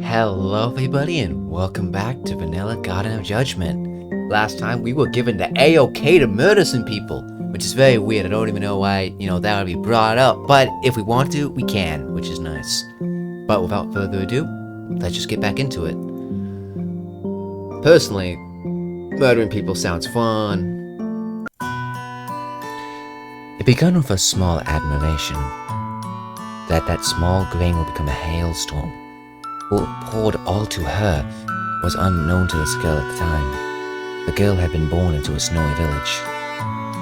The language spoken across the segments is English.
Hello everybody and welcome back to Vanilla Garden of Judgment. Last time we were given the A-OK to murder some people, which is very weird. I don't even know why, that would be brought up. But if we want to, we can, which is nice. But without further ado, let's just get back into it. Personally, murdering people sounds fun. It began with a small admiration that small grain will become a hailstorm. What poured all to her was unknown to this girl at the time. The girl had been born into a snowy village.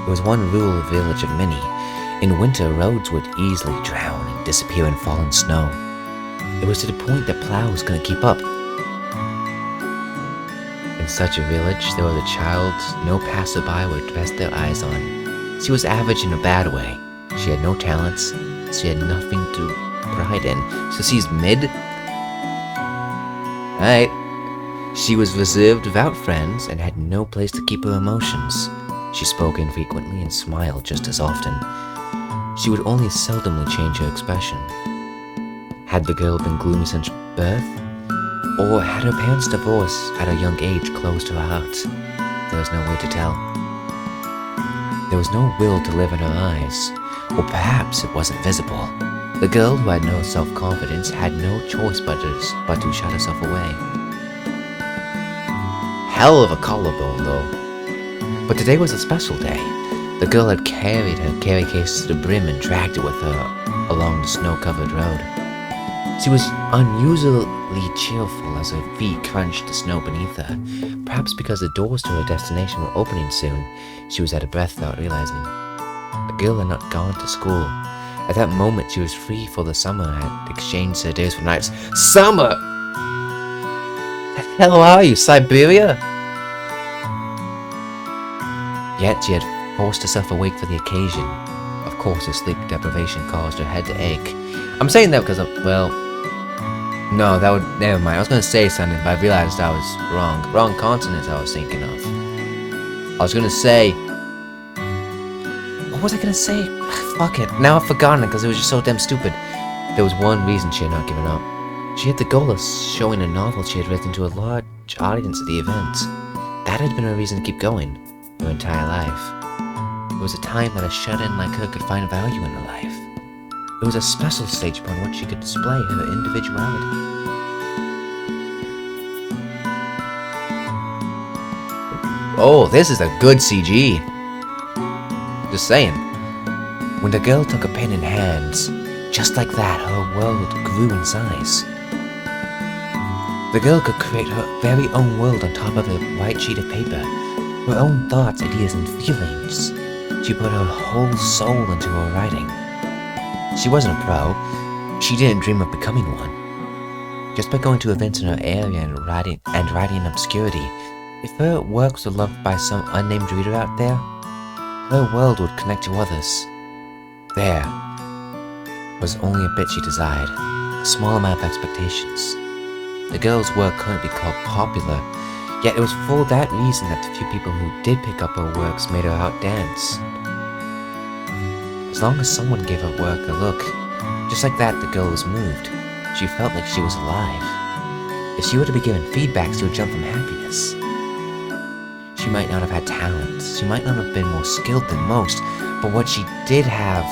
It was one rural village of many. In winter, roads would easily drown and disappear in fallen snow. It was to the point that plows couldn't keep up. In such a village, there was a child no passerby would rest their eyes on. She was average in a bad way. She had no talents. She had nothing to pride in. So she's mid? Right. She was reserved without friends and had no place to keep her emotions. She spoke infrequently and smiled just as often. She would only seldomly change her expression. Had the girl been gloomy since birth? Or had her parents' divorce at a young age closed her heart? There was no way to tell. There was no will to live in her eyes, or perhaps it wasn't visible. The girl who had no self-confidence had no choice but to shut herself away. Hell of a collarbone, though. But today was a special day. The girl had carried her carry case to the brim and dragged it with her along the snow-covered road. She was unusually cheerful as her feet crunched the snow beneath her. Perhaps because the doors to her destination were opening soon, she was out of breath without realizing. The girl had not gone to school. At that moment, she was free for the summer and had exchanged her days for nights. Summer! The hell are you, Siberia? Yet she had forced herself awake for the occasion. Of course, her sleep deprivation caused her head to ache. I'm saying that because no, never mind. I was going to say something, but I realized I was wrong. Wrong consonant I was thinking of. I was going to say... What was I going to say? Fuck it. Now I've forgotten it because it was just so damn stupid. There was one reason she had not given up. She had the goal of showing a novel she had written to a large audience at the event. That had been her reason to keep going her entire life. It was a time that a shut-in like her could find value in her life. It was a special stage upon which she could display her individuality. Oh, this is a good CG. Just saying. When the girl took a pen in hands, just like that, her world grew in size. The girl could create her very own world on top of a white sheet of paper, her own thoughts, ideas, and feelings. She put her whole soul into her writing. She wasn't a pro. She didn't dream of becoming one. Just by going to events in her area and writing in obscurity, if her works were loved by some unnamed reader out there, her world would connect to others. There was only a bit she desired, a small amount of expectations. The girl's work couldn't be called popular, yet it was for that reason that the few people who did pick up her works made her outdance. As long as someone gave her work a look, just like that, the girl was moved. She felt like she was alive. If she were to be given feedback, she would jump from happiness. She might not have had talent, she might not have been more skilled than most, but what she did have,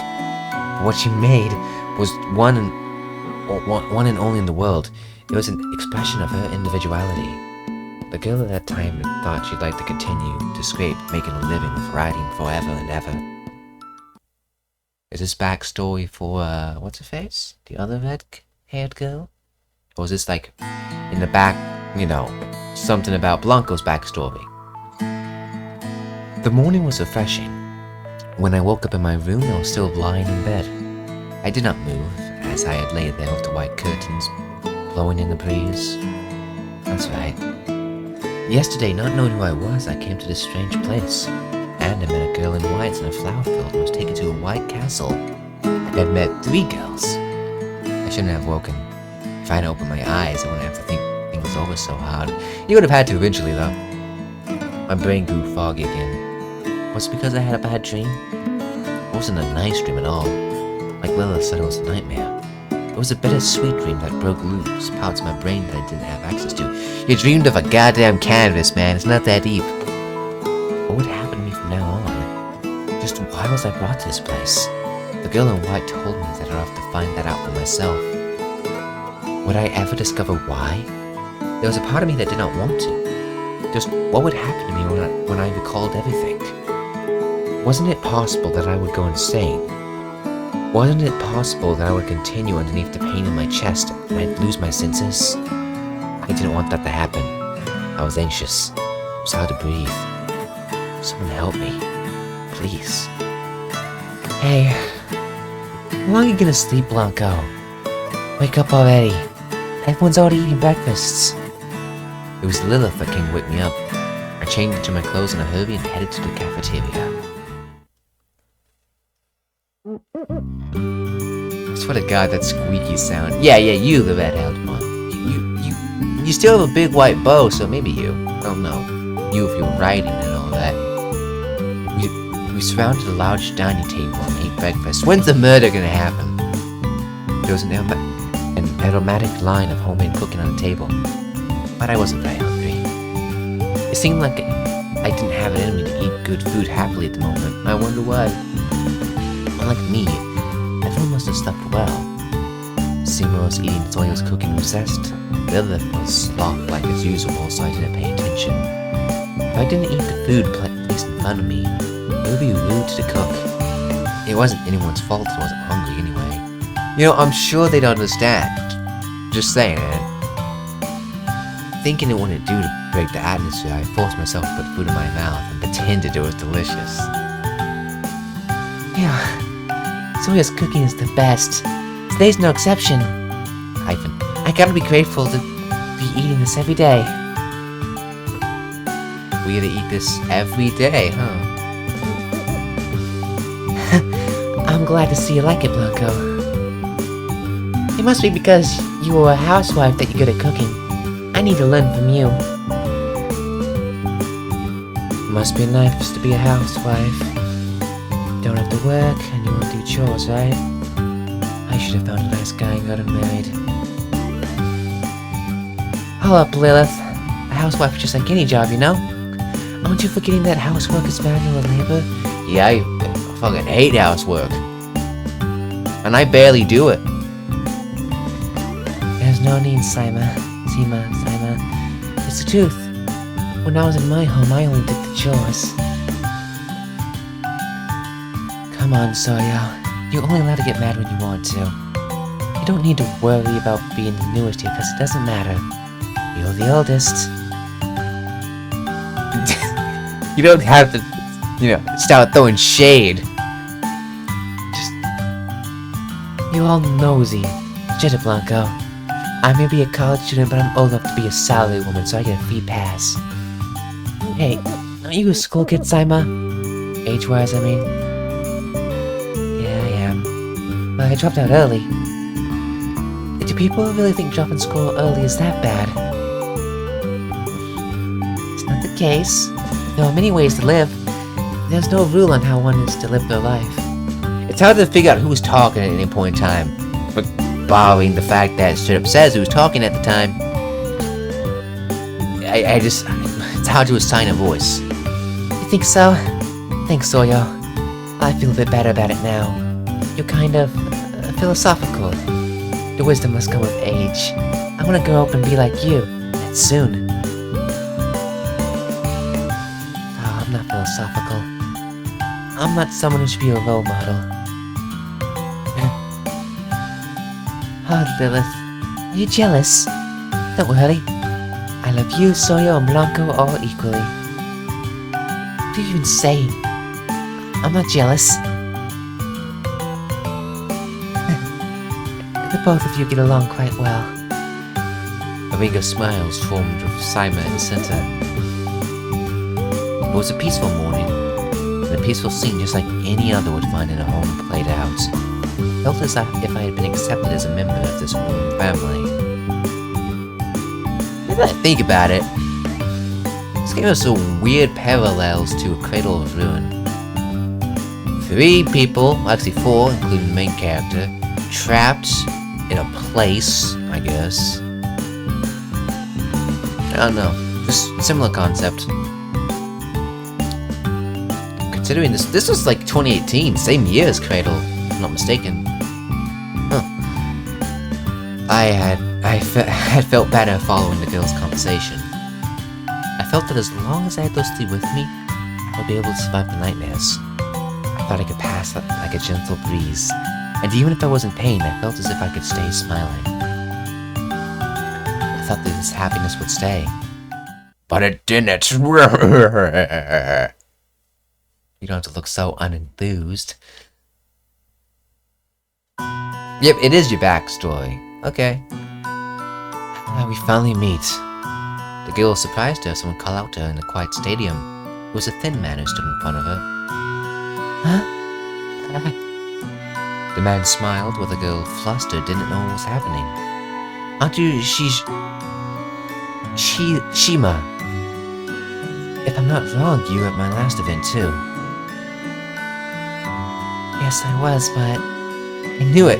what she made, was one and only in the world. It was an expression of her individuality. The girl at that time thought she'd like to continue to scrape, making a living with writing forever and ever. Is this backstory for, what's her face? The other red-haired girl? Or is this like, in the back, something about Blanco's backstory? The morning was refreshing. When I woke up in my room, I was still lying in bed. I did not move, as I had laid there with the white curtains blowing in the breeze. That's right. Yesterday, not knowing who I was, I came to this strange place, and I met a girl in white in a flower field and was taken to a white castle. I had met 3 girls. I shouldn't have woken. If I had opened my eyes, I wouldn't have to think things over so hard. You would have had to eventually, though. My brain grew foggy again. Was it because I had a bad dream? It wasn't a nice dream at all. Like Lilith said, it was a nightmare. It was a bittersweet dream that broke loose parts of my brain that I didn't have access to. You dreamed of a goddamn canvas, man. It's not that deep. What would happen to me from now on? Just why was I brought to this place? The girl in white told me that I'd have to find that out for myself. Would I ever discover why? There was a part of me that did not want to. Just what would happen to me when I recalled everything? Wasn't it possible that I would go insane? Wasn't it possible that I would continue underneath the pain in my chest and I'd lose my senses? I didn't want that to happen. I was anxious. It was hard to breathe. Someone help me. Please. Hey, how long are you gonna sleep, Blanco? Wake up already. Everyone's already eating breakfasts. It was Lilith that came to wake me up. I changed into my clothes in a hurry and headed to the cafeteria. I swear to God, that squeaky sound. Yeah, you, the red-haired one. You still have a big white bow, so maybe you. I don't know. You if you were riding and all that. We surrounded a large dining table and ate breakfast. When's the murder gonna happen? There was an aromatic line of homemade cooking on the table, but I wasn't very hungry. It seemed like I didn't have it in me to eat good food happily at the moment. I wonder why. Unlike me, everyone must have slept well. Seymour was eating Sawyer's cooking recessed. Lilith was sloth-like as usual, so I didn't pay attention. If I didn't eat the food placed in front of me, it would be rude to the cook. It wasn't anyone's fault I wasn't hungry anyway. You know, I'm sure they'd understand. Just saying it. Thinking it wouldn't do to break the atmosphere, I forced myself to put food in my mouth and pretended it was delicious. Yeah, Sawyer's cooking is the best. Today's no exception. I gotta be grateful to be eating this every day. We gotta eat this every day, huh? I'm glad to see you like it, Blanco. It must be because you were a housewife that you're good at cooking. I need to learn from you. Must be nice to be a housewife. Don't have to work and you won't do chores, right? I should have found a nice guy and got him married. Hold up, Lilith. A housewife is just like any job, you know? Aren't you forgetting that housework is manual labor? Yeah, I fucking hate housework. And I barely do it. There's no need, Sima. It's the truth. When I was in my home, I only did the chores. Come on, Sawyer. You're only allowed to get mad when you want to. You don't need to worry about being the newest here, because it doesn't matter. You're the oldest. You don't have to, start throwing shade. Just... You're all nosy. Shut it, Blanco. I may be a college student, but I'm old enough to be a salary woman, so I get a free pass. Hey, aren't you a school kid, Sima? Age-wise, I mean. Yeah, I am. But I dropped out early. Do people really think dropping school early is that bad? It's not the case. There are many ways to live. There's no rule on how one is to live their life. It's hard to figure out who's talking at any point in time, but borrowing the fact that it straight up says who's talking at the time, it's hard to assign a voice. You think so? Thanks, Sawyer. I feel a bit better about it now. You're kind of philosophical. The wisdom must come with age. I want to grow up and be like you, and soon. Oh, I'm not philosophical. I'm not someone who should be a role model. Oh, Lilith. Are you jealous? Don't worry. I love you, Sawyer, and Blanco all equally. What do you even say? I'm not jealous. The both of you get along quite well. A ring of smiles formed with Sima in the center. It was a peaceful morning, and a peaceful scene just like any other would find in a home played out. Felt as if I had been accepted as a member of this warm family. Now that I think about it, this game has some weird parallels to A Cradle of Ruin. 3 people, actually 4, including the main character, trapped in a place, I guess. I don't know. Just similar concept. Considering this was like 2018, same year as Cradle, if I'm not mistaken. Huh. I had felt better following the girl's conversation. I felt that as long as I had those three with me, I would be able to survive the nightmares. I thought I could pass like a gentle breeze, and even if I was in pain, I felt as if I could stay smiling. I thought that this happiness would stay. But it didn't. You don't have to look so unenthused. Yep, it is your backstory. Okay. We finally meet. The girl was surprised to have someone call out to her in a quiet stadium. It was a thin man who stood in front of her. Huh? The man smiled while the girl, flustered, didn't know what was happening. Aren't you... Shima. If I'm not wrong, you were at my last event too. Yes, I was, but... I knew it.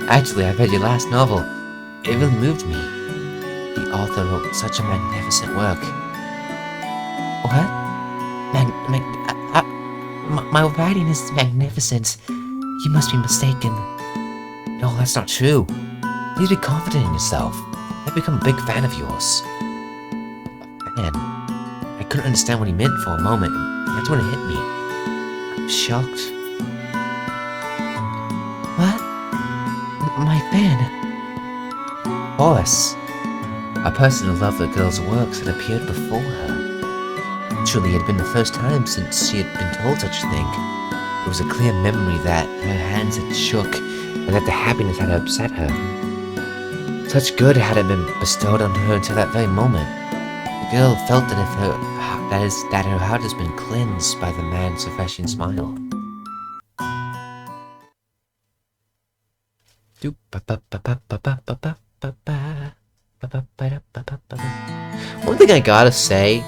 Actually, I read your last novel. It really moved me. The author wrote such a magnificent work. What? My writing is magnificent. You must be mistaken. No, that's not true. Please be confident in yourself. I've become a big fan of yours. Man, I couldn't understand what he meant for a moment. That's when it hit me. I'm shocked. What? My fan? Horace. A person who loved the girl's works had appeared before her. Truly, it had been the first time since she had been told such a thing. It was a clear memory that her hands had shook, and that the happiness had upset her. Such good hadn't been bestowed on her until that very moment. The girl felt that her heart has been cleansed by the man's refreshing smile. One thing I gotta say,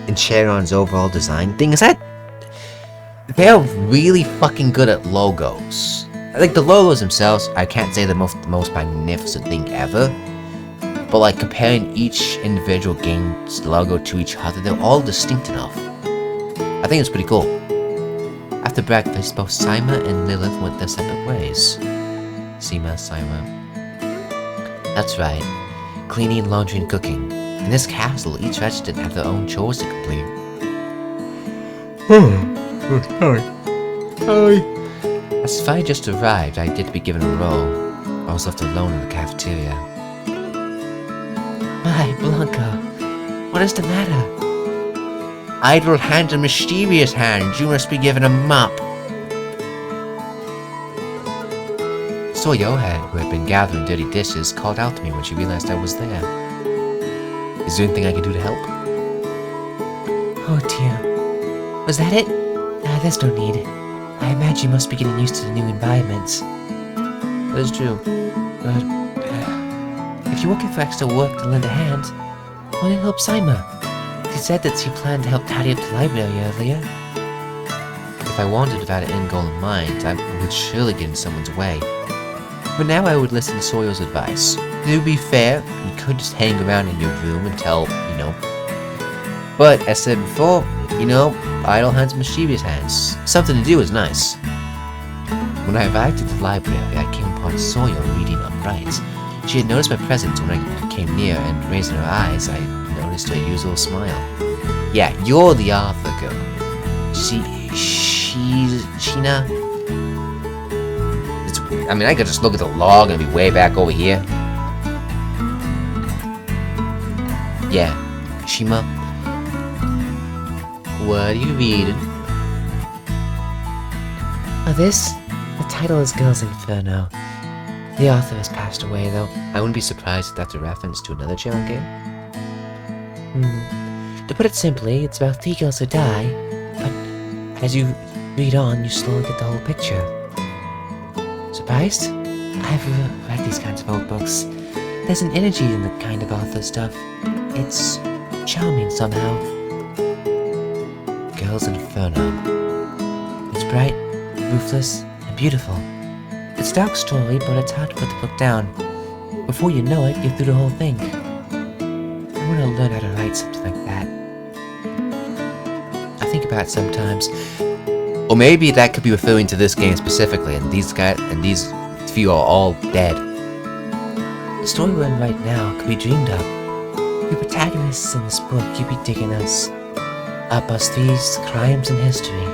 in Sharon's overall design thing is that they're really fucking good at logos. Like the logos themselves, I can't say the most magnificent thing ever, but like comparing each individual game's logo to each other, they're all distinct enough. I think it's pretty cool. After breakfast, both Sima and Lilith went their separate ways. Sima. That's right. Cleaning, laundry, and cooking. In this castle, each resident had their own chores to complete. Sorry. As Fi just arrived, I did be given a role. I was left alone in the cafeteria. My, Blanca, what is the matter? Idle hands and mysterious hands, you must be given a mop. Soyohe, who had been gathering dirty dishes, called out to me when she realized I was there. Is there anything I can do to help? Oh dear. Was that it? There's no need. I imagine you must be getting used to the new environment. That is true. But if you're looking for extra work to lend a hand, why not help Sima? She said that she planned to help tidy up the library earlier. If I wanted without an end goal in mind, I would surely get in someone's way. But now I would listen to Soyo's advice. To be fair, you could just hang around in your room until, But, as said before, idle hands and mischievous hands. Something to do is nice. When I arrived at the library, I came upon Soyo reading upright. She had noticed my presence when I came near, and raising her eyes, I noticed her usual smile. Yeah, you're the Arthur girl. Sheena? I could just look at the log and be way back over here. Yeah, Shima. What are you reading? This? The title is Girls Inferno. The author has passed away, though. I wouldn't be surprised if that's a reference to another channel game. To put it simply, it's about 3 girls who die, but as you read on, you slowly get the whole picture. Surprised? I've read these kinds of old books. There's an energy in the kind of author stuff. It's charming somehow. Girls Inferno. It's bright, ruthless, and beautiful. It's a dark story, but it's hard to put the book down. Before you know it, you're through the whole thing. I want to learn how to write something like that. I think about it sometimes. Or maybe that could be referring to this game specifically, and these few are all dead. The story we're in right now could be dreamed up. The protagonists in this book you'd be digging us up us these crimes in history.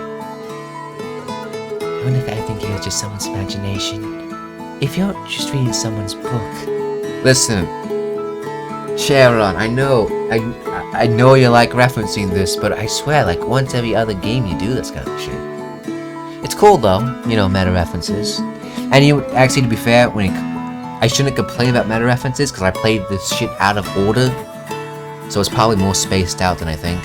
I wonder if everything here is just someone's imagination. If you're just reading someone's book. Listen, Sharon, I know you like referencing this, but I swear, like once every other game you do this kind of shit. It's cool though, you know, meta references. And you actually, to be fair, I shouldn't complain about meta references because I played this shit out of order, so it's probably more spaced out than I think.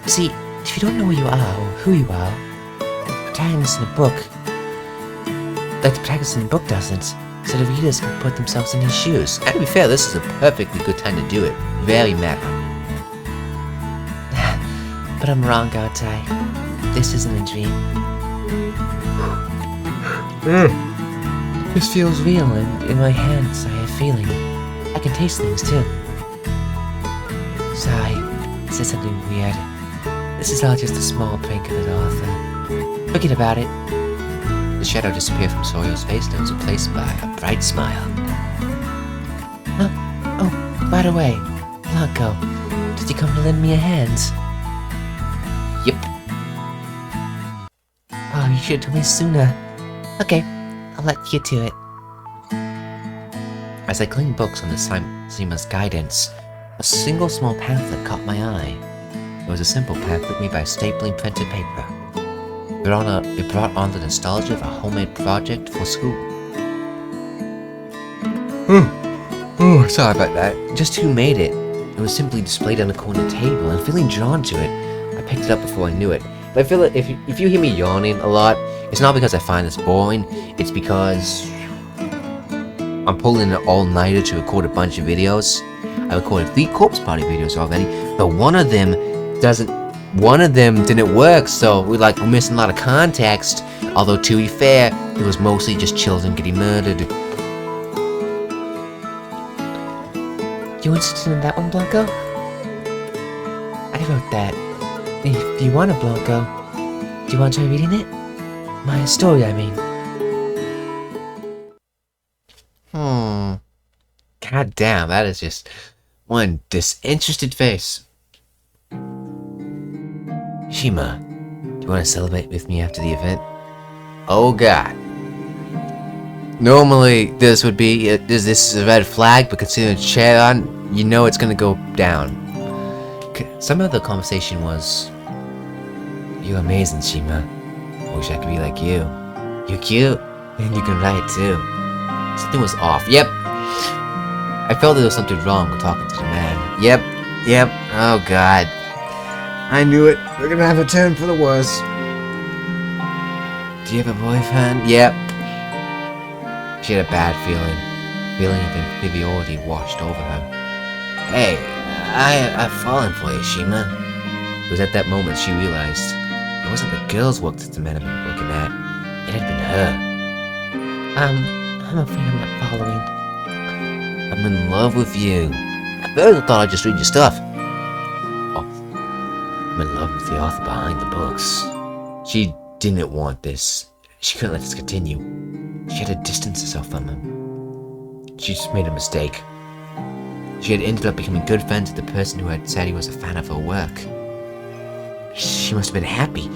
See, if you don't know where you are or who you are, the protagonist in the book, like the protagonist in the book doesn't, so the readers can put themselves in his shoes. And to be fair, this is a perfectly good time to do it. Very meta. But I'm wrong, aren't I? This isn't a dream. This feels real, and in my hands I have feeling. I can taste things too. Sorry, this is something weird. This is all just a small prank of an author. Forget about it. The shadow disappeared from Sawyer's face and was replaced by a bright smile. Oh, by the way, Blanco, did you come to lend me a hand? Yep. Oh, you should have told me sooner. Okay, I'll let you get to it. As I cleaned books under Seema's guidance, a single small pamphlet caught my eye. It was a simple pamphlet made by stapling printed paper. It brought on the nostalgia of a homemade project for school. Oh, sorry about that. Just who made it? It was simply displayed on a corner table, and feeling drawn to it, I picked it up before I knew it. But I feel like if you hear me yawning a lot, it's not because I find this boring, it's because I'm pulling an all-nighter to record a bunch of videos. I recorded 3 corpse party videos already, but one of them didn't work, so we're missing a lot of context. Although to be fair, it was mostly just children getting murdered. You interested in that one, Blanco? I wrote that. If you want it, Blanco, do you want to try reading it? My story, I mean. God damn, that is just one disinterested face. Shima, do you want to celebrate with me after the event? Oh god. Normally, this would be, this is a red flag, but considering it's Sharon, you know it's gonna go down. Some of the conversation was, "You're amazing, Shima. I wish I could be like you. You're cute, and you can write too." Something was off. Yep. I felt there was something wrong with talking to the man. Yep. Oh god. I knew it. We're gonna have a turn for the worse. Do you have a boyfriend? Yep. She had a bad feeling. Feeling of inferiority washed over her. Hey, I've fallen for you, Shima. It was at that moment she realized it wasn't the girl's work that the men had been looking at. It had been her. I'm afraid I'm not following. I'm in love with you. I thought I'd just read your stuff. Oh, I'm in love with the author behind the books. She didn't want this. She couldn't let this continue. She had to distance herself from him. She just made a mistake. She had ended up becoming good friends with the person who had said he was a fan of her work. She must have been happy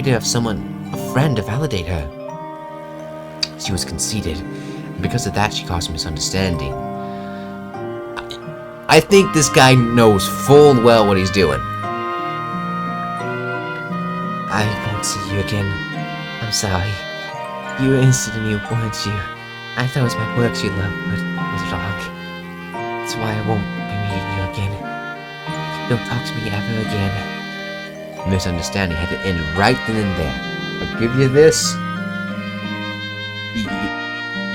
to have someone, a friend, to validate her. She was conceited, and because of that she caused a misunderstanding. I think this guy knows full well what he's doing. I won't see you again. I'm sorry. You were interested in me, weren't you? I thought it was my works you loved, but it was wrong. That's why I won't be meeting you again. Don't talk to me ever again. The misunderstanding had to end right then and there. I'll give you this.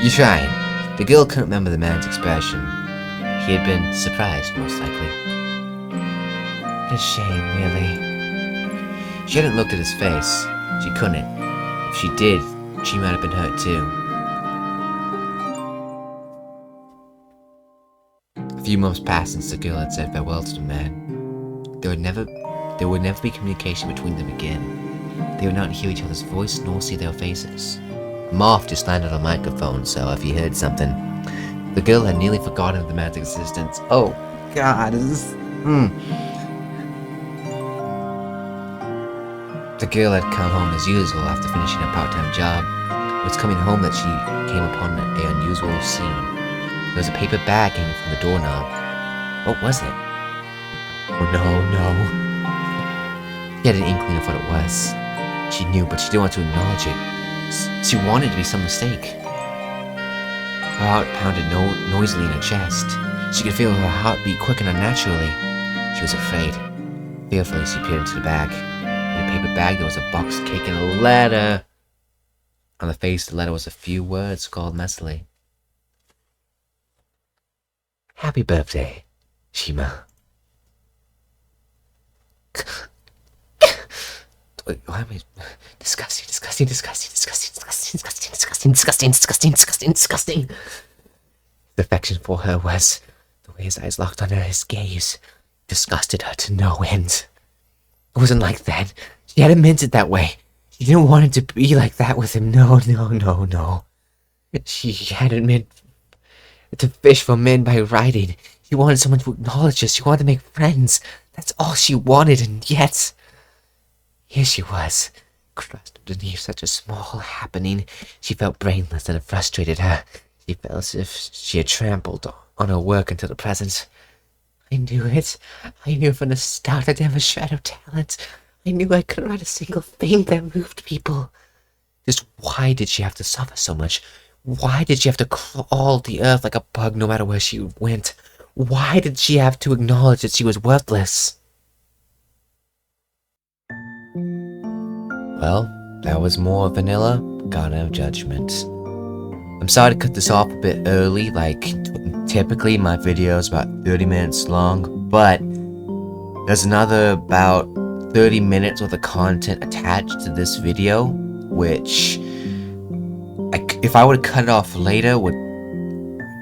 You're trying. The girl couldn't remember the man's expression. He had been surprised, most likely. What a shame, really. She hadn't looked at his face. She couldn't. If she did, she might have been hurt too. A few months passed since the girl had said farewell to the man. There would never be communication between them again. They would not hear each other's voice nor see their faces. A moth just landed on a microphone, so if you heard something, the girl had nearly forgotten the man's existence. Oh God, is this? The girl had come home as usual after finishing a part-time job. It was coming home that she came upon an unusual scene. There was a paper bag hanging from the doorknob. What was it? Oh no. She had an inkling of what it was. She knew, but she didn't want to acknowledge it. She wanted it to be some mistake. Her heart pounded noisily in her chest. She could feel her heartbeat quicken unnaturally. She was afraid. Fearfully, she peered into the bag. In the paper bag, there was a box cake and a letter. On the face of the letter was a few words scrawled messily. Happy birthday, Shima. Why am I... Disgusting. His affection for her was... The way his eyes locked on her, his gaze disgusted her to no end. It wasn't like that. She hadn't meant it that way. She didn't want it to be like that with him. No. She hadn't meant to fish for men by writing. She wanted someone to acknowledge her. She wanted to make friends. That's all she wanted, and yet... Here she was, crushed beneath such a small happening. She felt brainless and it frustrated her. She felt as if she had trampled on her work until the present. I knew it. I knew from the start I didn't have a shred of talent. I knew I couldn't write a single thing that moved people. Just why did she have to suffer so much? Why did she have to crawl the earth like a bug no matter where she went? Why did she have to acknowledge that she was worthless? Well, that was more vanilla Garden of Judgment. I'm sorry to cut this off a bit early, like typically my video is about 30 minutes long, but there's another about 30 minutes worth of content attached to this video, which if I were to cut it off later would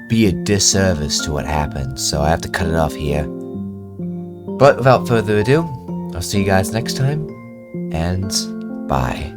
be a disservice to what happened, so I have to cut it off here. But without further ado, I'll see you guys next time, and bye.